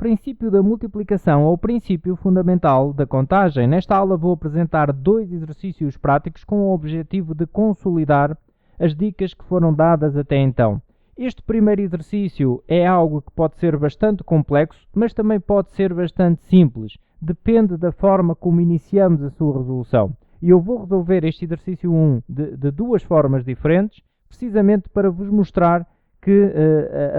princípio da multiplicação é o princípio fundamental da contagem. Nesta aula vou apresentar 2 exercícios práticos com o objetivo de consolidar as dicas que foram dadas até então. Este primeiro exercício é algo que pode ser bastante complexo, mas também pode ser bastante simples. Depende da forma como iniciamos a sua resolução. E eu vou resolver este exercício 1 de 2 formas diferentes, precisamente para vos mostrar que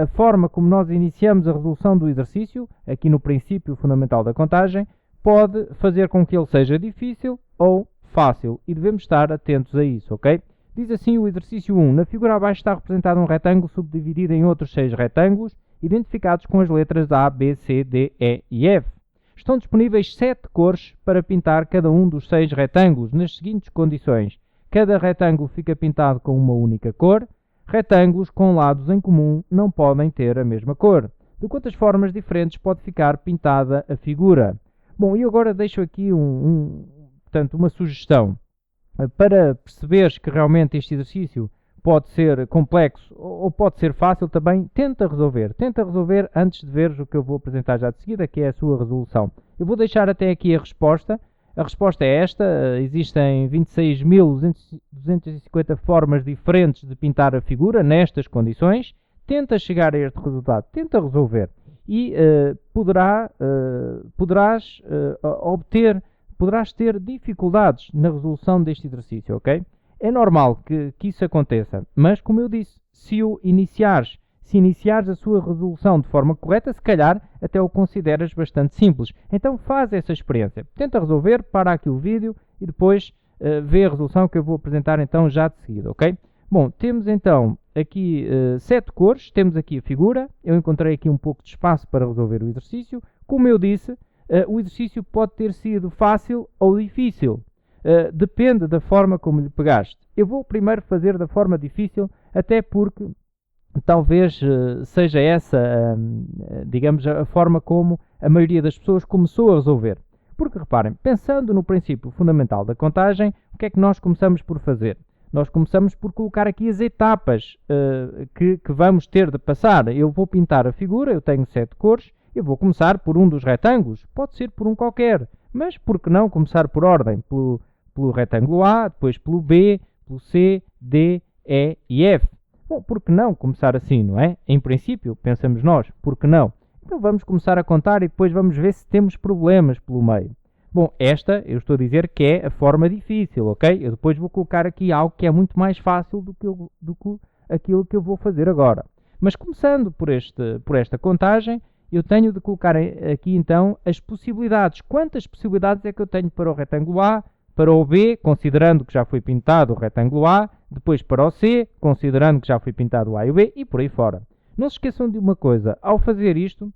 a forma como nós iniciamos a resolução do exercício, aqui no princípio fundamental da contagem, pode fazer com que ele seja difícil ou fácil. E devemos estar atentos a isso, ok? Diz assim o exercício 1. Na figura abaixo está representado um retângulo subdividido em outros 6 retângulos, identificados com as letras A, B, C, D, E e F. Estão disponíveis 7 cores para pintar cada um dos 6 retângulos, nas seguintes condições. Cada retângulo fica pintado com uma única cor. Retângulos com lados em comum não podem ter a mesma cor. De quantas formas diferentes pode ficar pintada a figura? Bom, e agora deixo aqui portanto, uma sugestão. Para perceberes que realmente este exercício pode ser complexo ou pode ser fácil também, tenta resolver. Tenta resolver antes de veres o que eu vou apresentar já de seguida, que é a sua resolução. Eu vou deixar até aqui a resposta. A resposta é esta: existem 26.250 formas diferentes de pintar a figura nestas condições. Tenta chegar a este resultado, tenta resolver e poderás ter dificuldades na resolução deste exercício, ok? É normal que isso aconteça, mas como eu disse, se iniciares a sua resolução de forma correta, se calhar até o consideras bastante simples. Então faz essa experiência. Tenta resolver, para aqui o vídeo e depois vê a resolução que eu vou apresentar então já de seguida, ok? Bom, temos então aqui 7 cores, temos aqui a figura. Eu encontrei aqui um pouco de espaço para resolver o exercício. Como eu disse, o exercício pode ter sido fácil ou difícil. Depende da forma como lhe pegaste. Eu vou primeiro fazer da forma difícil, até porque talvez seja essa, digamos, a forma como a maioria das pessoas começou a resolver. Porque, reparem, pensando no princípio fundamental da contagem, o que é que nós começamos por fazer? Nós começamos por colocar aqui as etapas que vamos ter de passar. Eu vou pintar a figura, eu tenho 7 cores, eu vou começar por um dos retângulos, pode ser por um qualquer, mas por que não começar por ordem? Pelo retângulo A, depois pelo B, pelo C, D, E e F. Bom, por que não começar assim, não é? Em princípio, pensamos nós, por que não? Então vamos começar a contar e depois vamos ver se temos problemas pelo meio. Bom, esta, eu estou a dizer que é a forma difícil, ok? Eu depois vou colocar aqui algo que é muito mais fácil do que aquilo que eu vou fazer agora. Mas começando por esta contagem, eu tenho de colocar aqui então as possibilidades. Quantas possibilidades é que eu tenho para o retângulo A, para o B, considerando que já foi pintado o retângulo A, depois para o C, considerando que já foi pintado o A e o B, e por aí fora. Não se esqueçam de uma coisa: ao fazer isto,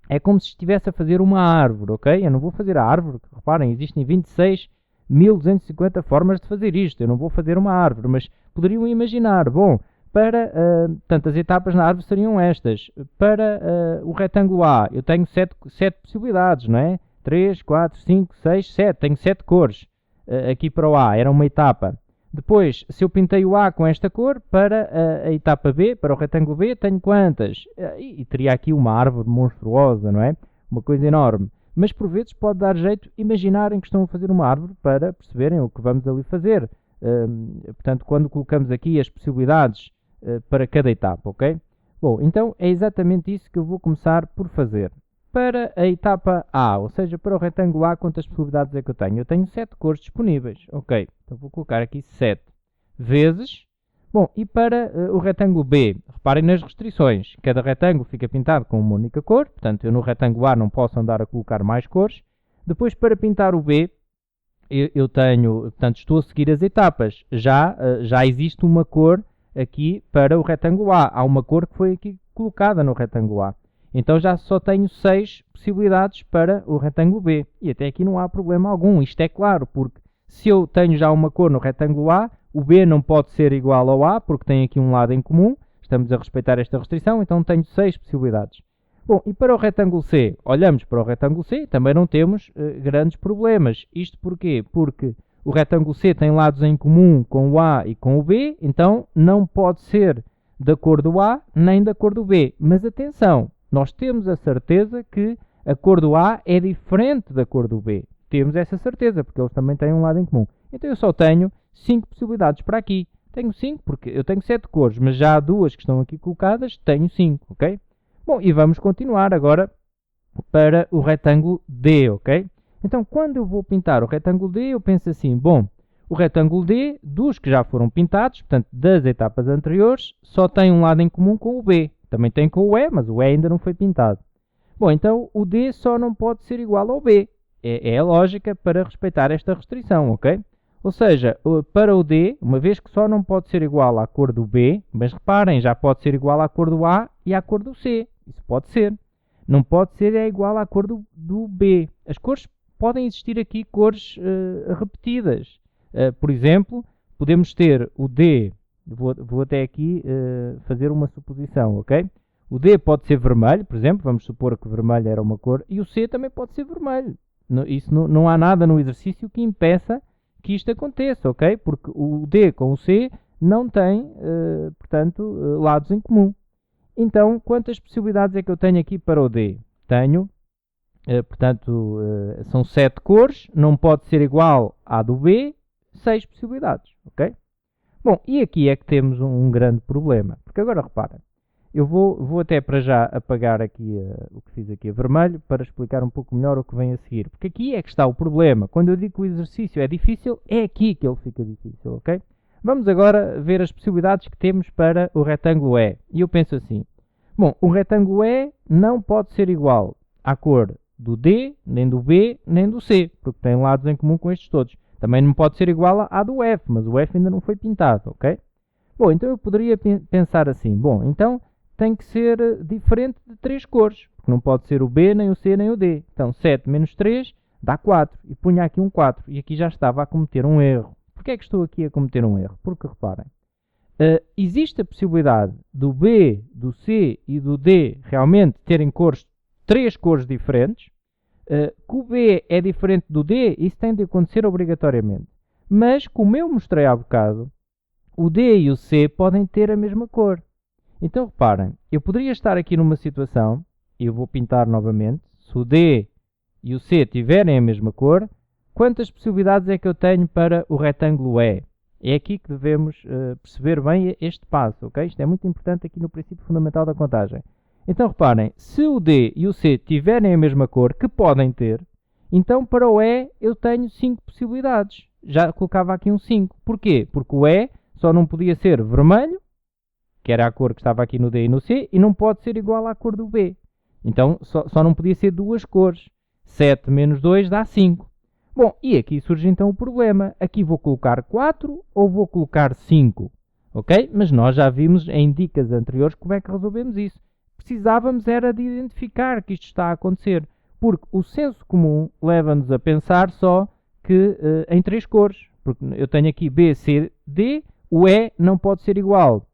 é como se estivesse a fazer uma árvore, ok? Eu não vou fazer a árvore, reparem, existem 26.250 formas de fazer isto. Eu não vou fazer uma árvore, mas poderiam imaginar, bom, portanto, as etapas na árvore seriam estas. Para o retângulo A, eu tenho 7 possibilidades, não é? 3, 4, 5, 6, 7. Tenho 7 cores. Aqui para o A era uma etapa. Depois, se eu pintei o A com esta cor, para a etapa B, para o retângulo B, tenho quantas? E teria aqui uma árvore monstruosa, não é? Uma coisa enorme. Mas por vezes pode dar jeito imaginarem que estão a fazer uma árvore para perceberem o que vamos ali fazer. Portanto, quando colocamos aqui as possibilidades para cada etapa, ok? Bom, então é exatamente isso que eu vou começar por fazer. Para a etapa A, ou seja, para o retângulo A, quantas possibilidades é que eu tenho? Eu tenho 7 cores disponíveis, ok? Então vou colocar aqui 7 vezes. Bom, e para o retângulo B, reparem nas restrições. Cada retângulo fica pintado com uma única cor, portanto eu no retângulo A não posso andar a colocar mais cores. Depois, para pintar o B, eu tenho, portanto estou a seguir as etapas. Já existe uma cor aqui para o retângulo A. Há uma cor que foi aqui colocada no retângulo A. Então já só tenho 6 possibilidades para o retângulo B. E até aqui não há problema algum. Isto é claro, porque se eu tenho já uma cor no retângulo A, o B não pode ser igual ao A, porque tem aqui um lado em comum. Estamos a respeitar esta restrição, então tenho 6 possibilidades. Bom, e para o retângulo C? Olhamos para o retângulo C, também não temos grandes problemas. Isto porquê? Porque o retângulo C tem lados em comum com o A e com o B, então não pode ser da cor do A nem da cor do B. Mas atenção, nós temos a certeza que a cor do A é diferente da cor do B. Temos essa certeza, porque eles também têm um lado em comum. Então eu só tenho 5 possibilidades para aqui. Tenho 5 porque eu tenho 7 cores, mas já há 2 que estão aqui colocadas, tenho 5, ok? Bom, e vamos continuar agora para o retângulo D, ok? Então, quando eu vou pintar o retângulo D, eu penso assim, bom, o retângulo D, dos que já foram pintados, portanto, das etapas anteriores, só tem um lado em comum com o B. Também tem com o E, mas o E ainda não foi pintado. Bom, então o D só não pode ser igual ao B. É a lógica para respeitar esta restrição, ok? Ou seja, para o D, uma vez que só não pode ser igual à cor do B, mas reparem, já pode ser igual à cor do A e à cor do C. Isso pode ser. Não pode ser igual à cor do B. As cores podem existir aqui cores repetidas. Por exemplo, podemos ter o D, vou até aqui fazer uma suposição, ok? O D pode ser vermelho, por exemplo, vamos supor que vermelho era uma cor, e o C também pode ser vermelho. Não há nada no exercício que impeça que isto aconteça, ok? Porque o D com o C não têm, portanto, lados em comum. Então, quantas possibilidades é que eu tenho aqui para o D? Tenho, portanto, são 7 cores, não pode ser igual à do B, 6 possibilidades, ok? Bom, e aqui é que temos um grande problema, porque agora reparem, eu vou até para já apagar aqui o que fiz aqui a vermelho para explicar um pouco melhor o que vem a seguir. Porque aqui é que está o problema. Quando eu digo que o exercício é difícil, é aqui que ele fica difícil, ok? Vamos agora ver as possibilidades que temos para o retângulo E. E eu penso assim, bom, o retângulo E não pode ser igual à cor do D, nem do B, nem do C, porque tem lados em comum com estes todos. Também não pode ser igual à do F, mas o F ainda não foi pintado, ok? Bom, então eu poderia pensar assim, bom, então tem que ser diferente de 3 cores, porque não pode ser o B, nem o C, nem o D. Então 7 menos 3 dá 4, e punha aqui um 4, e aqui já estava a cometer um erro. Porquê é que estou aqui a cometer um erro? Porque reparem, existe a possibilidade do B, do C e do D realmente terem cores, 3 cores diferentes, que o B é diferente do D, isso tem de acontecer obrigatoriamente. Mas, como eu mostrei há bocado, o D e o C podem ter a mesma cor. Então reparem, eu poderia estar aqui numa situação, e eu vou pintar novamente, se o D e o C tiverem a mesma cor, quantas possibilidades é que eu tenho para o retângulo E? É aqui que devemos perceber bem este passo, ok? Isto é muito importante aqui no princípio fundamental da contagem. Então reparem, se o D e o C tiverem a mesma cor, que podem ter, então para o E eu tenho 5 possibilidades. Já colocava aqui um 5. Porquê? Porque o E só não podia ser vermelho, que era a cor que estava aqui no D e no C, e não pode ser igual à cor do B. Então só não podia ser 2 cores. 7 menos 2 dá 5. Bom, e aqui surge então o problema. Aqui vou colocar 4 ou vou colocar 5? Ok? Mas nós já vimos em dicas anteriores como é que resolvemos isso. Precisávamos era de identificar que isto está a acontecer, porque o senso comum leva-nos a pensar só que em 3 cores, porque eu tenho aqui B, C, D, o E não pode ser igual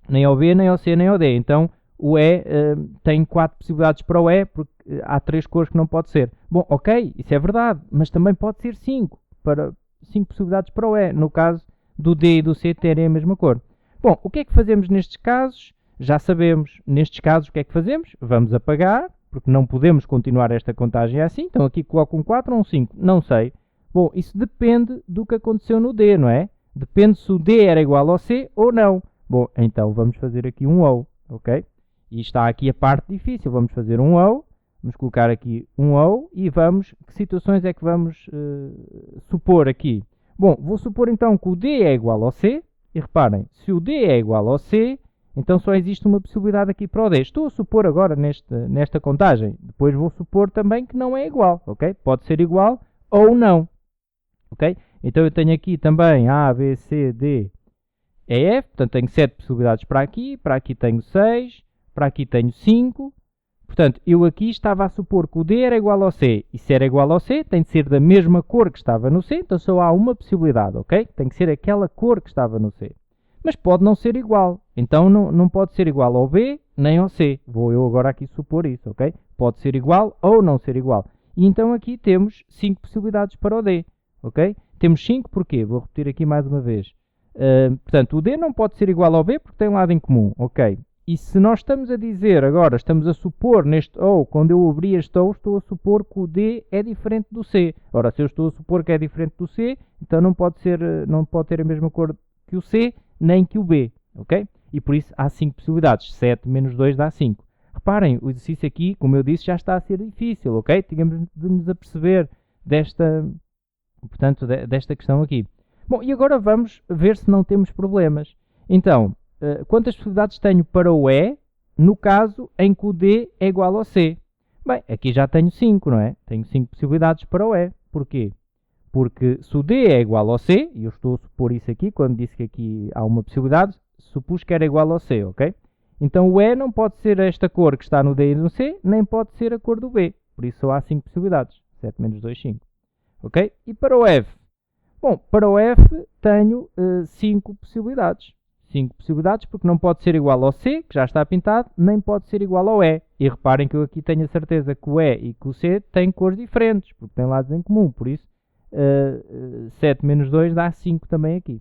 nem ao B, nem ao C, nem ao D, então o E tem 4 possibilidades para o E, porque há 3 cores que não pode ser. Bom, ok, isso é verdade, mas também pode ser 5 possibilidades para o E, no caso do D e do C terem a mesma cor. Bom, o que é que fazemos nestes casos? Já sabemos, nestes casos, o que é que fazemos? Vamos apagar, porque não podemos continuar esta contagem assim. Então aqui coloco um 4 ou um 5, não sei. Bom, isso depende do que aconteceu no D, não é? Depende se o D era igual ao C ou não. Bom, então vamos fazer aqui um OU, ok? E está aqui a parte difícil. Vamos fazer um OU, vamos colocar aqui um OU e vamos... Que situações é que vamos supor aqui? Bom, vou supor então que o D é igual ao C. E reparem, se o D é igual ao C... Então só existe uma possibilidade aqui para o D. Estou a supor agora nesta contagem. Depois vou supor também que não é igual, ok? Pode ser igual ou não, ok? Então eu tenho aqui também A, B, C, D, E, F. Portanto tenho 7 possibilidades para aqui tenho 6, para aqui tenho 5. Portanto eu aqui estava a supor que o D era igual ao C. E se era igual ao C, tem de ser da mesma cor que estava no C. Então só há uma possibilidade, ok? Tem que ser aquela cor que estava no C. Mas pode não ser igual. Então não pode ser igual ao B nem ao C. Vou eu agora aqui supor isso, ok? Pode ser igual ou não ser igual. E então aqui temos 5 possibilidades para o D, ok? Temos 5 porquê? Vou repetir aqui mais uma vez. Portanto, o D não pode ser igual ao B porque tem um lado em comum, ok? E se nós estamos a dizer agora, estamos a supor neste OU, quando eu abri este OU, estou a supor que o D é diferente do C. Ora, se eu estou a supor que é diferente do C, então não pode ter a mesma cor que o C, nem que o B, ok? E por isso há 5 possibilidades. 7 menos 2 dá 5. Reparem, o exercício aqui, como eu disse, já está a ser difícil, ok? Tínhamos de nos aperceber desta questão aqui. Bom, e agora vamos ver se não temos problemas. Então, quantas possibilidades tenho para o E, no caso em que o D é igual ao C? Bem, aqui já tenho 5, não é? Tenho 5 possibilidades para o E. Porquê? Porque se o D é igual ao C, e eu estou a supor isso aqui, quando disse que aqui há uma possibilidade, supus que era igual ao C, ok? Então o E não pode ser esta cor que está no D e no C, nem pode ser a cor do B. Por isso só há 5 possibilidades. 7 menos 2, 5. Ok? E para o F? Bom, para o F tenho 5 possibilidades. 5 possibilidades porque não pode ser igual ao C, que já está pintado, nem pode ser igual ao E. E reparem que eu aqui tenho a certeza que o E e que o C têm cores diferentes, porque têm lados em comum. Por isso, 7 menos 2 dá 5 também aqui.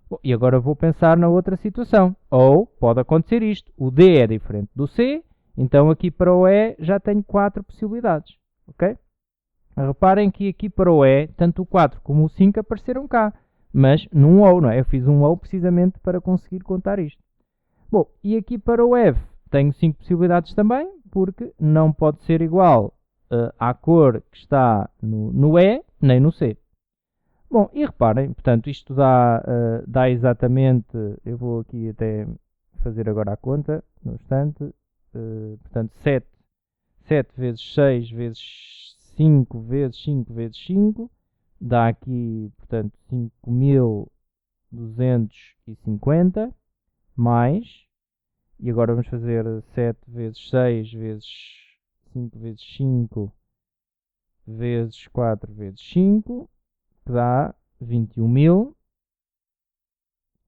Bom, e agora vou pensar na outra situação. Ou pode acontecer isto. O D é diferente do C, então aqui para o E já tenho 4 possibilidades. Ok? Reparem que aqui para o E, tanto o 4 como o 5 apareceram cá. Mas num OU, não é? Eu fiz um OU precisamente para conseguir contar isto. Bom, e aqui para o F tenho 5 possibilidades também, porque não pode ser igual à cor que está no E, nem no C. Bom, e reparem, portanto, isto dá exatamente, eu vou aqui até fazer agora a conta, no instante, portanto, 7 vezes 6 vezes 5 vezes 5 vezes 5, dá aqui, portanto, 5.250, mais, e agora vamos fazer 7 vezes 6 vezes 5 vezes 5 vezes 4 vezes 5, que dá 21.000.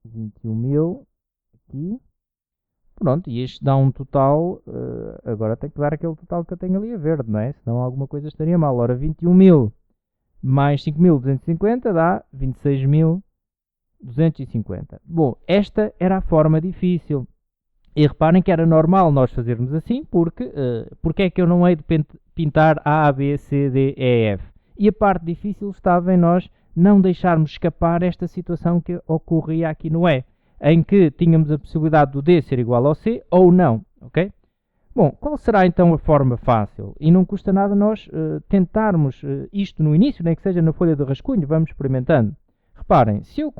21.000 aqui. Pronto, e este dá um total, agora tem que dar aquele total que eu tenho ali a verde, não é? Senão alguma coisa estaria mal. Ora, 21.000 mais 5.250 dá 26.250. Bom, esta era a forma difícil. E reparem que era normal nós fazermos assim, porque é que eu não hei de pintar A, B, C, D, E, F? E a parte difícil estava em nós não deixarmos escapar esta situação que ocorria aqui no E, em que tínhamos a possibilidade do D ser igual ao C ou não, ok? Bom, qual será então a forma fácil? E não custa nada nós tentarmos isto no início, nem que seja na folha de rascunho, vamos experimentando. Reparem, se eu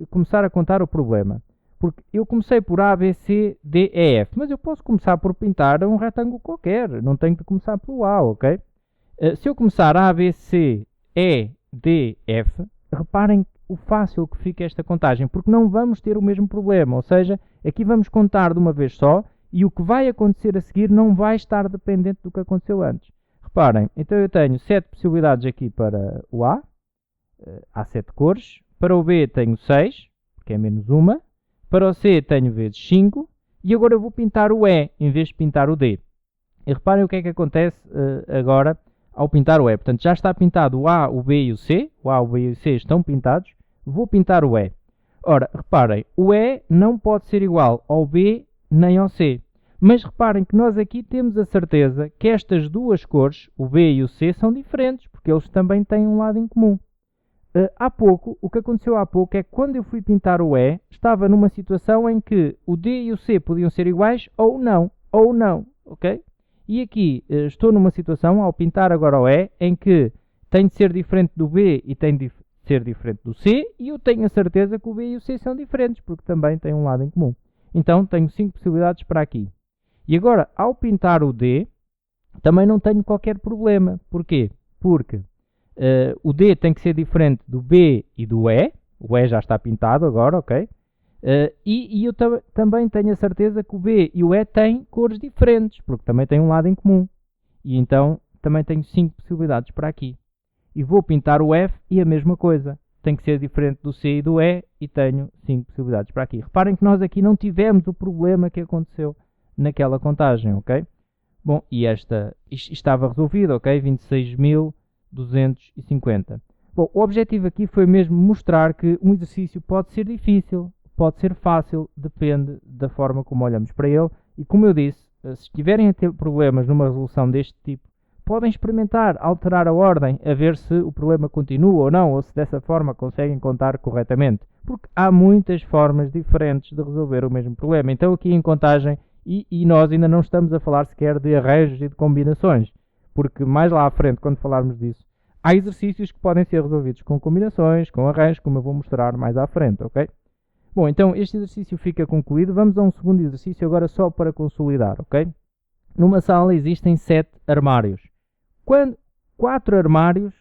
começar a contar o problema, porque eu comecei por A, B, C, D, E, F, mas eu posso começar por pintar um retângulo qualquer, não tenho que começar pelo A, ok? Se eu começar A, B, C, E, D, F, reparem o fácil que fica esta contagem, porque não vamos ter o mesmo problema, ou seja, aqui vamos contar de uma vez só e o que vai acontecer a seguir não vai estar dependente do que aconteceu antes. Reparem, então eu tenho 7 possibilidades aqui para o A, há 7 cores, para o B tenho 6, que é menos uma, para o C tenho vezes 5, e agora eu vou pintar o E em vez de pintar o D. E reparem o que é que acontece agora ao pintar o E. Portanto, já está pintado o A, o B e o C. O A, o B e o C estão pintados. Vou pintar o E. Ora, reparem, o E não pode ser igual ao B nem ao C. Mas reparem que nós aqui temos a certeza que estas duas cores, o B e o C, são diferentes, porque eles também têm um lado em comum. O que aconteceu há pouco é que quando eu fui pintar o E, estava numa situação em que o D e o C podiam ser iguais ou não, ok? E aqui estou numa situação, ao pintar agora o E, em que tem de ser diferente do B e tem de ser diferente do C, e eu tenho a certeza que o B e o C são diferentes, porque também têm um lado em comum. Então, tenho 5 possibilidades para aqui. E agora, ao pintar o D, também não tenho qualquer problema. Porquê? Porque o D tem que ser diferente do B e do E. O E já está pintado agora, ok? E eu também tenho a certeza que o B e o E têm cores diferentes, porque também têm um lado em comum. E então também tenho 5 possibilidades para aqui. E vou pintar o F e a mesma coisa. Tem que ser diferente do C e do E e tenho 5 possibilidades para aqui. Reparem que nós aqui não tivemos o problema que aconteceu naquela contagem, ok? Bom, e isto estava resolvido, ok? 26.250. Bom, o objetivo aqui foi mesmo mostrar que um exercício pode ser difícil, pode ser fácil, depende da forma como olhamos para ele. E como eu disse, se estiverem a ter problemas numa resolução deste tipo, podem experimentar alterar a ordem, a ver se o problema continua ou não, ou se dessa forma conseguem contar corretamente. Porque há muitas formas diferentes de resolver o mesmo problema. Então aqui em contagem, e nós ainda não estamos a falar sequer de arranjos e de combinações, porque mais lá à frente, quando falarmos disso, há exercícios que podem ser resolvidos com combinações, com arranjos, como eu vou mostrar mais à frente, ok? Bom, então este exercício fica concluído. Vamos a um segundo exercício agora só para consolidar, ok? Numa sala existem 7 armários. Quando 4 armários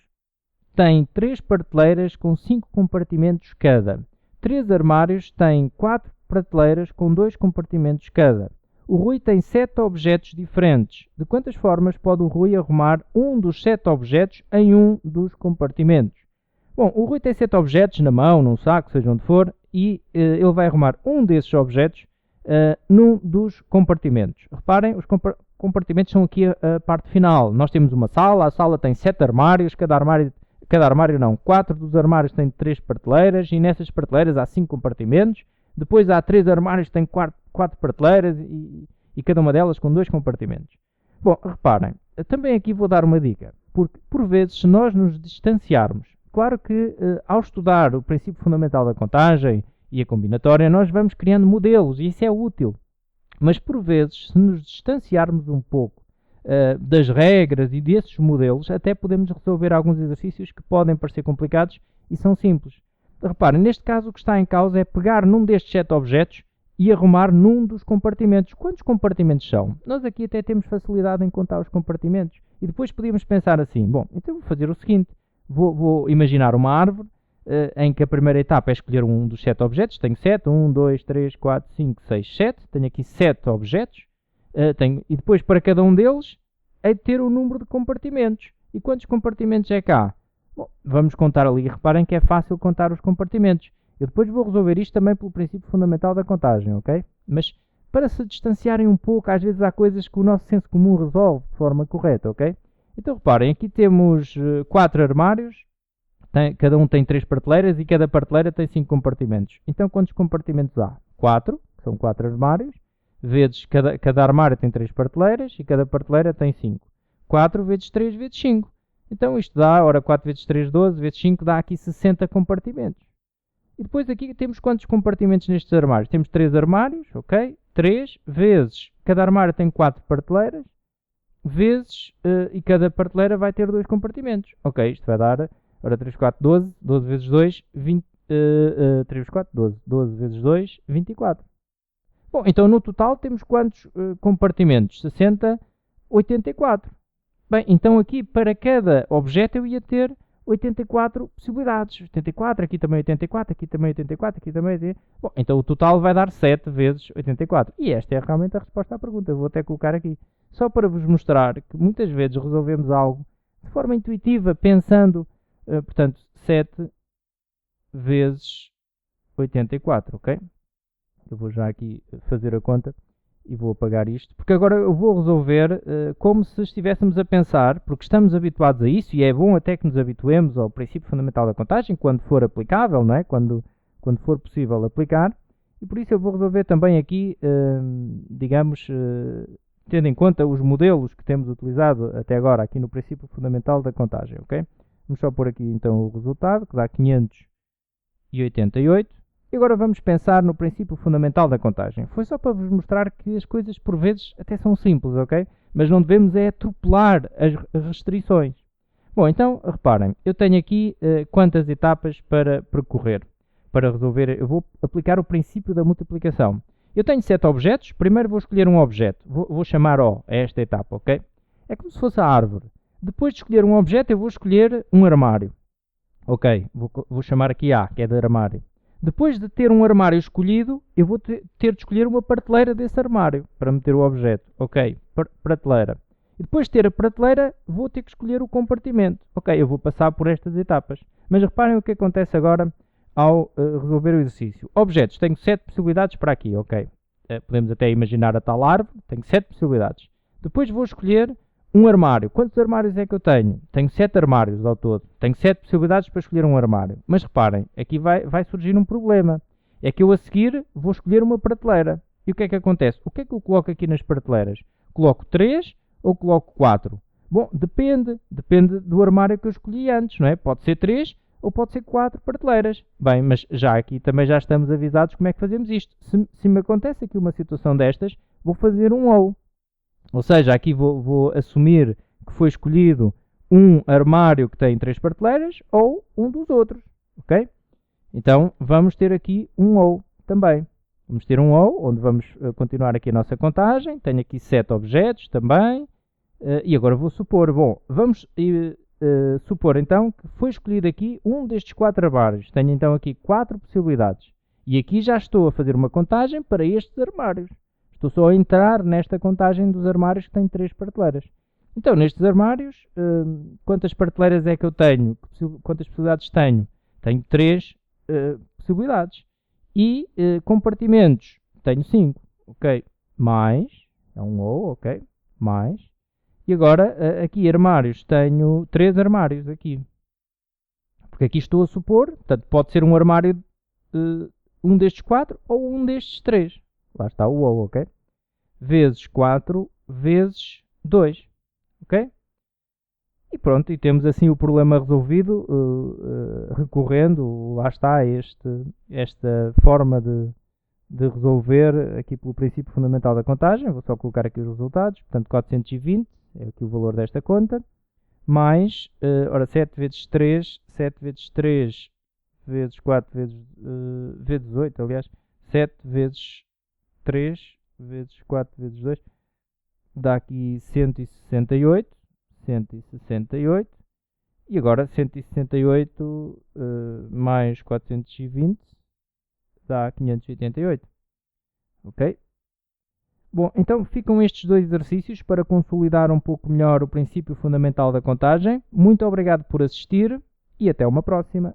têm 3 prateleiras com 5 compartimentos cada. 3 armários têm 4 prateleiras com 2 compartimentos cada. O Rui tem 7 objetos diferentes. De quantas formas pode o Rui arrumar um dos 7 objetos em um dos compartimentos? Bom, o Rui tem 7 objetos na mão, num saco, seja onde for, e ele vai arrumar um desses objetos num dos compartimentos. Reparem, os compartimentos são aqui a parte final. Nós temos uma sala, a sala tem 7 armários, cada armário não, 4 dos armários têm 3 prateleiras, e nessas prateleiras há 5 compartimentos. Depois há 3 armários que têm 4 prateleiras e cada uma delas com 2 compartimentos. Bom, reparem, também aqui vou dar uma dica, porque por vezes se nós nos distanciarmos, claro que ao estudar o princípio fundamental da contagem e a combinatória, nós vamos criando modelos e isso é útil. Mas por vezes, se nos distanciarmos um pouco das regras e desses modelos, até podemos resolver alguns exercícios que podem parecer complicados e são simples. Reparem, neste caso o que está em causa é pegar num destes 7 objetos e arrumar num dos compartimentos. Quantos compartimentos são? Nós aqui até temos facilidade em contar os compartimentos. E depois podíamos pensar assim, bom, então vou fazer o seguinte, vou imaginar uma árvore em que a primeira etapa é escolher um dos 7 objetos. Tenho 7, 1, 2, 3, 4, 5, 6, 7. Tenho aqui 7 objetos. E depois para cada um deles hei de ter o número de compartimentos. E quantos compartimentos é que há? Bom, vamos contar ali. Reparem que é fácil contar os compartimentos. Eu depois vou resolver isto também pelo princípio fundamental da contagem, ok? Mas para se distanciarem um pouco, às vezes há coisas que o nosso senso comum resolve de forma correta, ok? Então reparem, aqui temos 4 armários, cada um tem 3 prateleiras e cada prateleira tem 5 compartimentos. Então quantos compartimentos há? 4, que são 4 armários, vezes cada armário tem 3 prateleiras e cada prateleira tem 5. 4 vezes 3 vezes 5. Então isto dá, ora 4 vezes 3, 12, vezes 5 dá aqui 60 compartimentos. E depois aqui temos quantos compartimentos nestes armários? Temos 3 armários, ok? 3 vezes, cada armário tem 4 prateleiras, vezes, e cada prateleira vai ter 2 compartimentos. Ok, isto vai dar, ora 3, 4, 12, 12 vezes 2, 20, 3 vezes 4, 12, 12 vezes 2, 24. Bom, então no total temos quantos compartimentos? 60, 84. Bem, então aqui para cada objeto eu ia ter 84 possibilidades. 84, aqui também 84, aqui também 84, aqui também 84. Bom, então o total vai dar 7 vezes 84. E esta é realmente a resposta à pergunta. Eu vou até colocar aqui. Só para vos mostrar que muitas vezes resolvemos algo de forma intuitiva, pensando, portanto, 7 vezes 84, ok? Eu vou já aqui fazer a conta e vou apagar isto, porque agora eu vou resolver como se estivéssemos a pensar, porque estamos habituados a isso e é bom até que nos habituemos ao princípio fundamental da contagem, quando for aplicável, não é? Quando for possível aplicar, e por isso eu vou resolver também aqui, digamos, tendo em conta os modelos que temos utilizado até agora aqui no princípio fundamental da contagem, ok? Vamos só pôr aqui então o resultado, que dá 588. E agora vamos pensar no princípio fundamental da contagem. Foi só para vos mostrar que as coisas por vezes até são simples, ok? Mas não devemos é atropelar as restrições. Bom, então reparem, eu tenho aqui quantas etapas para percorrer. Para resolver, eu vou aplicar o princípio da multiplicação. Eu tenho 7 objetos, primeiro vou escolher um objeto. Vou chamar O a esta etapa, ok? É como se fosse a árvore. Depois de escolher um objeto, eu vou escolher um armário. Ok, vou chamar aqui A, que é de armário. Depois de ter um armário escolhido, eu vou ter de escolher uma prateleira desse armário para meter o objeto. Ok, prateleira. E depois de ter a prateleira, vou ter que escolher o compartimento. Ok, eu vou passar por estas etapas. Mas reparem o que acontece agora ao resolver o exercício. Objetos, tenho 7 possibilidades para aqui, ok. Podemos até imaginar a tal árvore, tenho 7 possibilidades. Depois vou escolher um armário. Quantos armários é que eu tenho? Tenho 7 armários ao todo. Tenho 7 possibilidades para escolher um armário. Mas reparem, aqui vai surgir um problema. É que eu a seguir vou escolher uma prateleira. E o que é que acontece? O que é que eu coloco aqui nas prateleiras? Coloco 3 ou coloco 4? Bom, depende do armário que eu escolhi antes, não é? Pode ser 3 ou pode ser 4 prateleiras. Bem, mas já aqui também já estamos avisados como é que fazemos isto. Se me acontece aqui uma situação destas, vou fazer um ou seja, aqui vou assumir que foi escolhido um armário que tem 3 prateleiras ou um dos outros, ok? Então vamos ter aqui um ou também. Vamos ter um ou, onde vamos continuar aqui a nossa contagem. Tenho aqui 7 objetos também. E agora vou supor, bom, vamos supor então que foi escolhido aqui um destes 4 armários. Tenho então aqui 4 possibilidades. E aqui já estou a fazer uma contagem para estes armários. Estou só a entrar nesta contagem dos armários que têm 3 prateleiras. Então, nestes armários, quantas prateleiras é que eu tenho? Quantas possibilidades tenho? Tenho 3 possibilidades. E compartimentos, tenho 5. Ok, mais, é um ou, ok, mais. E agora, aqui armários, tenho 3 armários aqui. Porque aqui estou a supor, portanto, pode ser um armário, um destes 4 ou um destes 3. Lá está o ou, ok? Vezes 4 vezes 2, ok? E pronto, e temos assim o problema resolvido, recorrendo, lá está, esta forma de resolver aqui pelo princípio fundamental da contagem. Vou só colocar aqui os resultados, portanto 420 é aqui o valor desta conta, mais, ora 7 vezes 3, 7 vezes 3 vezes 4 vezes 8, aliás, 7 vezes 3 vezes 4 vezes 2, dá aqui 168, e agora 168 mais 420 dá 588, ok? Bom, então ficam estes 2 exercícios para consolidar um pouco melhor o princípio fundamental da contagem. Muito obrigado por assistir e até uma próxima.